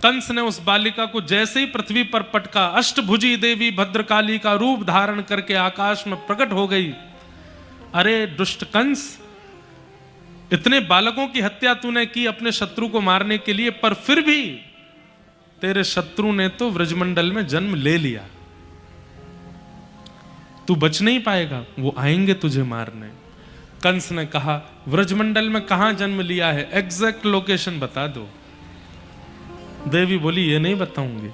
कंस ने उस बालिका को जैसे ही पृथ्वी पर पटका, अष्टभुजी देवी भद्रकाली का रूप धारण करके आकाश में प्रकट हो गई। अरे दुष्ट कंस, इतने बालकों की हत्या तूने की अपने शत्रु को मारने के लिए, पर फिर भी तेरे शत्रु ने तो व्रजमंडल में जन्म ले लिया। तू बच नहीं पाएगा, वो आएंगे तुझे मारने। कंस ने कहा, व्रजमंडल में कहां जन्म लिया है, एग्जैक्ट लोकेशन बता दो। देवी बोली, ये नहीं बताऊंगी,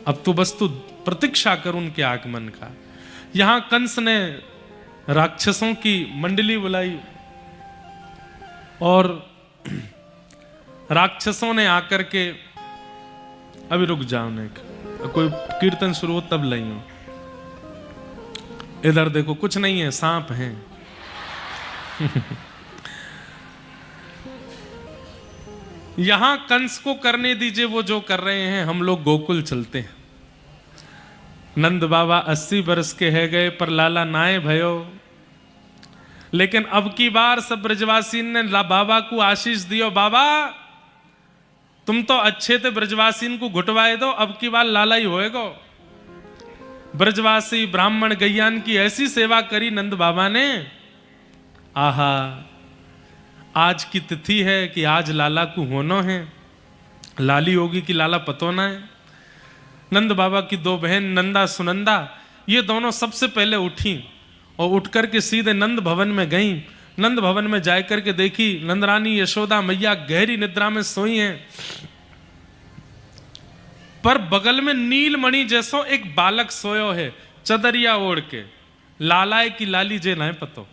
अब तो बस तू प्रतीक्षा कर उनके आगमन का। यहां कंस ने राक्षसों की मंडली बुलाई और राक्षसों ने आकर के, अभी रुक जाओ, ने कोई कीर्तन शुरू हो तब लई हो। इधर देखो, कुछ नहीं है, सांप हैं। यहां कंस को करने दीजिए वो जो कर रहे हैं, हम लोग गोकुल चलते हैं। नंद बाबा 80 वर्ष के है गए, पर लाला नाए भयो। लेकिन अब की बार सब ब्रजवासी ने बाबा को आशीष दियो, बाबा तुम तो अच्छे थे, ब्रजवासी को घुटवाए दो, अब की बार लाला ही होएगो। ब्रजवासी ब्राह्मण गैयान की ऐसी सेवा करी नंद बाबा ने। आहा, आज की तिथि है कि आज लाला को होना है। लाली होगी कि लाला पतोना है। नंद बाबा की 2 बहन नंदा सुनंदा, ये दोनों सबसे पहले उठी और उठ करके सीधे नंद भवन में गईं। नंद भवन में जाकर के देखी नंदरानी यशोदा मैया गहरी निद्रा में सोई हैं, पर बगल में नीलमणि जैसो एक बालक सोयो है, चदरिया ओढ़ के। लालाए की लाली जे ना पतो।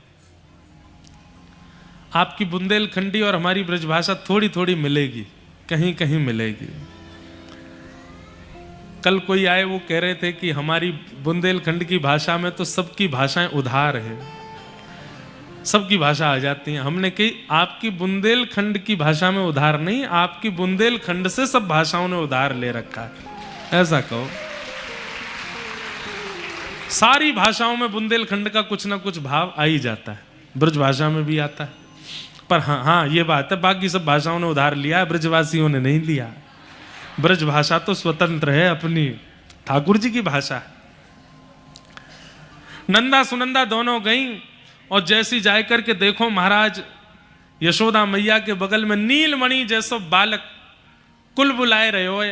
आपकी बुंदेलखंडी और हमारी ब्रजभाषा थोड़ी थोड़ी मिलेगी, कहीं कहीं मिलेगी। कल कोई आए, वो कह रहे थे कि हमारी बुंदेलखंड की भाषा में तो सबकी भाषाएं उधार है, सबकी भाषा आ जाती है। हमने कही आपकी बुंदेलखंड की भाषा में उधार नहीं, आपकी बुंदेलखंड से सब भाषाओं ने उधार ले रखा है, ऐसा कहो। सारी भाषाओं में बुंदेलखंड का कुछ ना कुछ भाव आ ही जाता है, ब्रज भाषा में भी आता है। पर हाँ ये बात है, बाकी सब भाषाओं ने उधार लिया है, ब्रजवासियों ने नहीं लिया। ब्रज भाषा तो स्वतंत्र है अपनी, ठाकुर जी की भाषा है। नंदा सुनंदा दोनों गईं और जैसी जाय करके देखो महाराज यशोदा मैया के बगल में नीलमणि जैसो बालक कुल बुलाए रहे हो,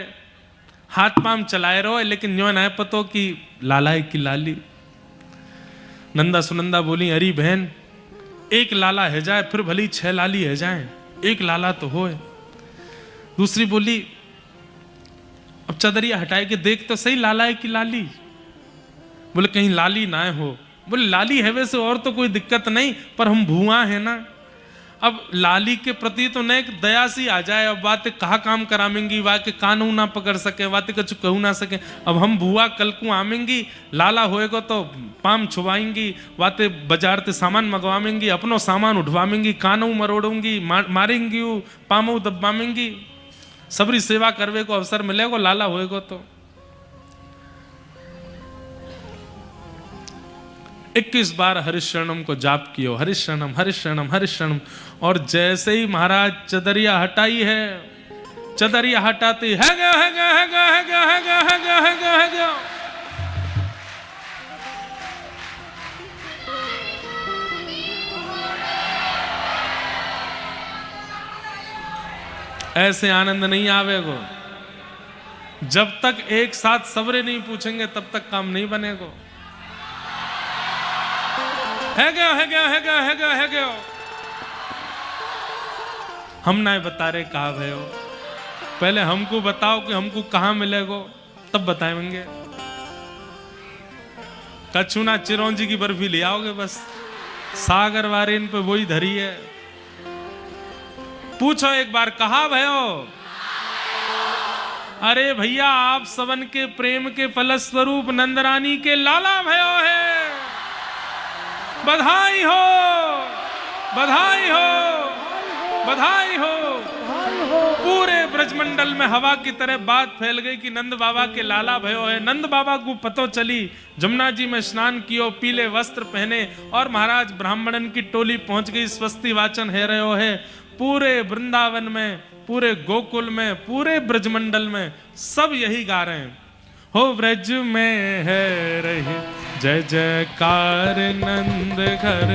हाथ पाम चलाए रहो, लेकिन यो न पतो कि लाला है कि लाली। नंदा सुनंदा बोली अरे बहन एक लाला है जाए फिर भली 6 लाली है जाए, एक लाला तो होए। दूसरी बोली अब चदरिया हटाए के देख तो सही लाला है कि लाली। बोले कहीं लाली ना हो। बोले लाली है वैसे और तो कोई दिक्कत नहीं, पर हम भुआ है ना, अब लाली के प्रति तो न दया सी आ जाए। अब बातें कहा काम करामेंगी, वाके कानू ना पकड़ सके, बातें कछु कहू ना सके। अब हम भुआ कल को आमेंगी, लाला होएगा तो पाम छुवाएंगी, बातें बाजार से सामान मंगवाएंगी, अपनो सामान उठवाएंगी, कानू मरोड़ूंगी, मारेंगी, पामू दबामेंगी, सबरी सेवा करवे को अवसर मिलेगा लाला होएगा तो। 21 बार हरिशरणम को जाप कियो, हरिशरणम हरिशरणम हरिशरणम। और जैसे ही महाराज चदरिया हटाई है, चदरिया हटाती है गया है गया है गया है गया है गया है गया है गया है गया। ऐसे आनंद नहीं आवेगो। जब तक एक साथ सबरे नहीं पूछेंगे तब तक काम नहीं बनेगा। है गया है गया है गया है गया है गया। हम ना बता रहे कहा भयो, पहले हमको बताओ कि हमको कहां मिलेगो तब बताएंगे। कछु ना चिरौंजी की बर्फी ले आओगे बस, सागर वारे इन पे वही धरी है। पूछो एक बार कहा भयो। अरे भैया आप सबन के प्रेम के फलस्वरूप नंदरानी के लाला भयो है। बधाई हो बधाई हो बधाई हो। पूरे ब्रजमंडल में हवा की तरह बात फैल गई कि नंद बाबा के लाला भयो है। नंद बाबा को पतो चली, जमुना जी में स्नान कियो, पीले वस्त्र पहने और महाराज ब्राह्मणन की टोली पहुंच गई। स्वस्ति वाचन है रहे है। पूरे वृंदावन में, पूरे गोकुल में, पूरे ब्रजमंडल में सब यही गा रहे हैं। हो ब्रज में है रही जय जयकार नंद घर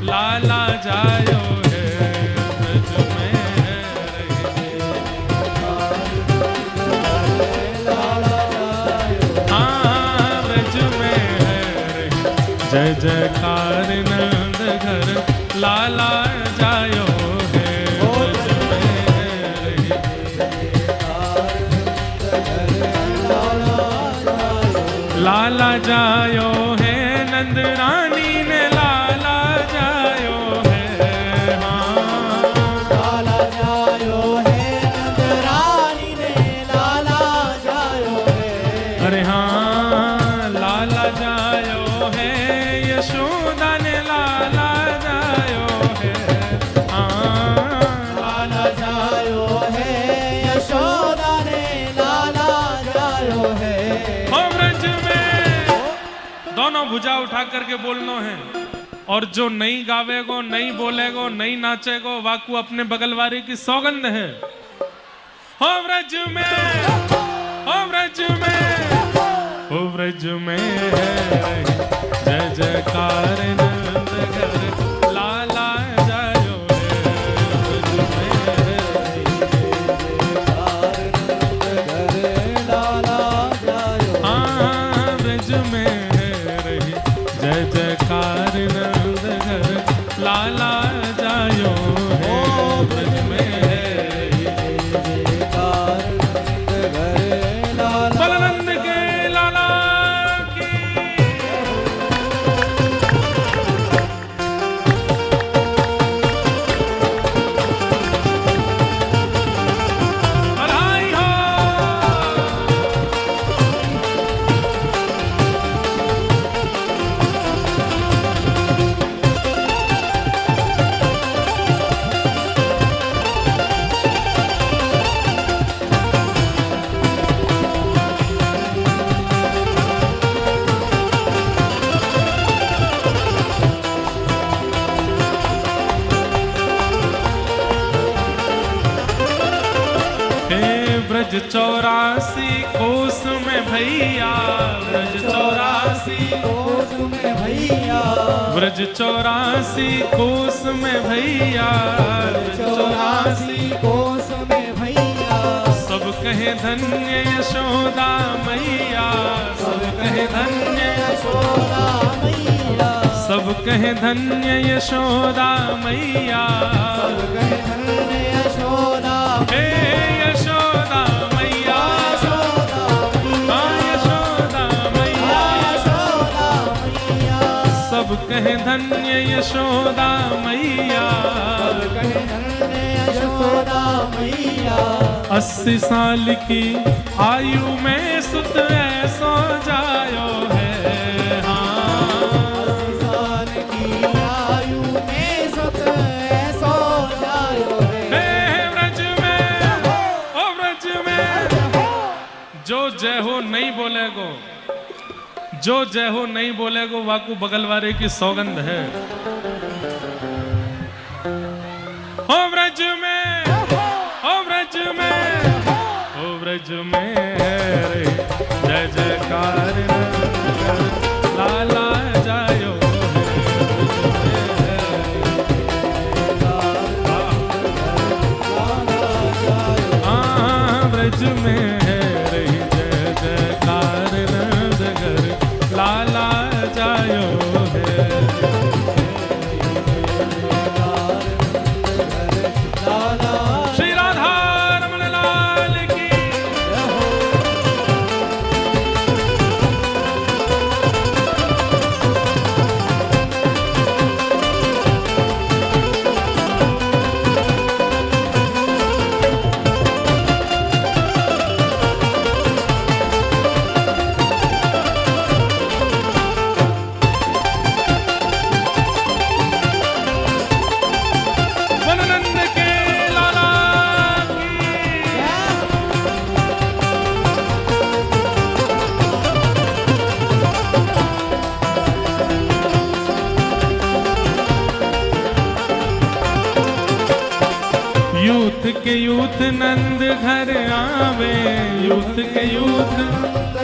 लाला जायो है। ब्रज में है रही हाँ ब्रज में है रही जय जयकार नंद घर लाला जायो है। ब्रज में है रही लाला जायो है, नंद रानी ने लाला जायो है। हाँ लाला जायो है, नंद रानी ने लाला जायो है। अरे हाँ लाला जायो है, यशोदा ने लाला जायो है। हाँ लाला जायो है, यशोदा ने लाला जायो है। दोनों भुजा उठा करके बोलना है। और जो नहीं गावेगो, नहीं बोलेगो, नहीं नाचेगो, वाकू अपने बगल वाले की सौगंध है। हो ब्रज में, हो ब्रज में, हो ब्रज में है जय जयकार नंद घर लाला जायो है। ब्रज में है लाला जायो। हाँ ब्रज में जय जयकार नंद घर लाला जायो है। ब्रज में है जयकार नंद घर लाला। बलनंद के लाला की चौरासी कोस में भैया, ब्रज 84 कोस में भैया, ब्रज 84 कोस में भैया, ब्रज 84 कोस में भैया, सब कहे धन्य यशोदा मैया, सब कहे धन्य यशोदा मैया, सब कहे धन्य यशोदा मैया, सब कहे धन्य यशोदा हे यशोदा मैया, यशोदा यशोदा मैया, यशोदा मैया, सब कहे धन्य यशोदा मैया, सब कहे धन्य यशोदा मैया, 80 साल की आयु में सुत ऐसो जायो है, हाँ 80 साल की आयु में सुत ऐसो जायो है, हे व्रज में, ओ व्रज में जो जय हो नहीं बोलेगो, जो जय हो नहीं बोलेगो वाकू बगल वाले की सौगंध है। ओ व्रज में, ओ व्रज में, ओ व्रज में रे जय जयकार लाला जायो ब्रज में है रही जय जयकार नंदगर लाला जायो है। श्री राधा रमण लाल की वननंद के लाला की यूथ के यूथ नंद घर आवे, यूथ के यूथ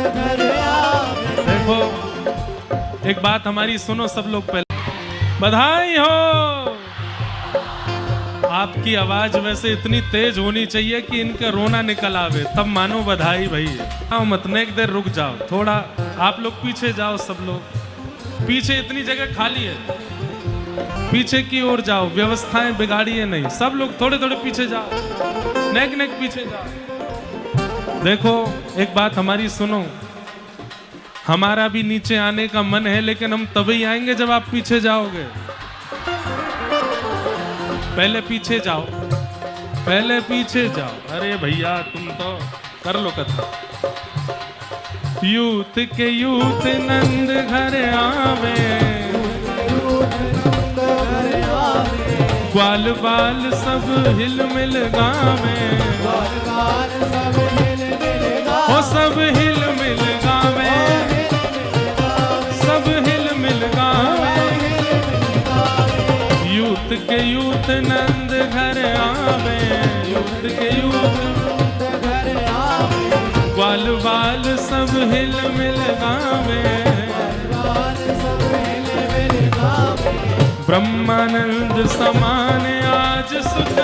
घर आवे, देखो एक बात हमारी सुनो सब लोग, पहले बधाई हो। आपकी आवाज वैसे इतनी तेज होनी चाहिए कि इनका रोना निकल आवे, तब मानो बधाई भाई। आओ मत न, एक देर रुक जाओ थोड़ा, आप लोग पीछे जाओ, सब लोग पीछे, इतनी जगह खाली है, पीछे की ओर जाओ, व्यवस्थाएं बिगाड़िए नहीं, सब लोग थोड़े थोड़े पीछे जाओ, नेक नेक पीछे जाओ। देखो एक बात हमारी सुनो, हमारा भी नीचे आने का मन है, लेकिन हम तभी आएंगे जब आप पीछे जाओगे। पहले पीछे जाओ, पहले पीछे जाओ। अरे भैया तुम तो कर लो कथा। यूथ के यूथ नंद घर आवे, घर आवे, ग्वाल बाल सब हिल मिल गावे, बाल बाल सब हिल मिल गावे, ओ सब हिल मिल गावे, सब हिल मिल गावे। यूथ के यूथ नंद घर आवे, यूथ के यूथ घर आवे, ग्वाल बाल सब हिल मिल गावे, बाल सब हिल मिल गावे, ब्रह्मानंद समान आज सुख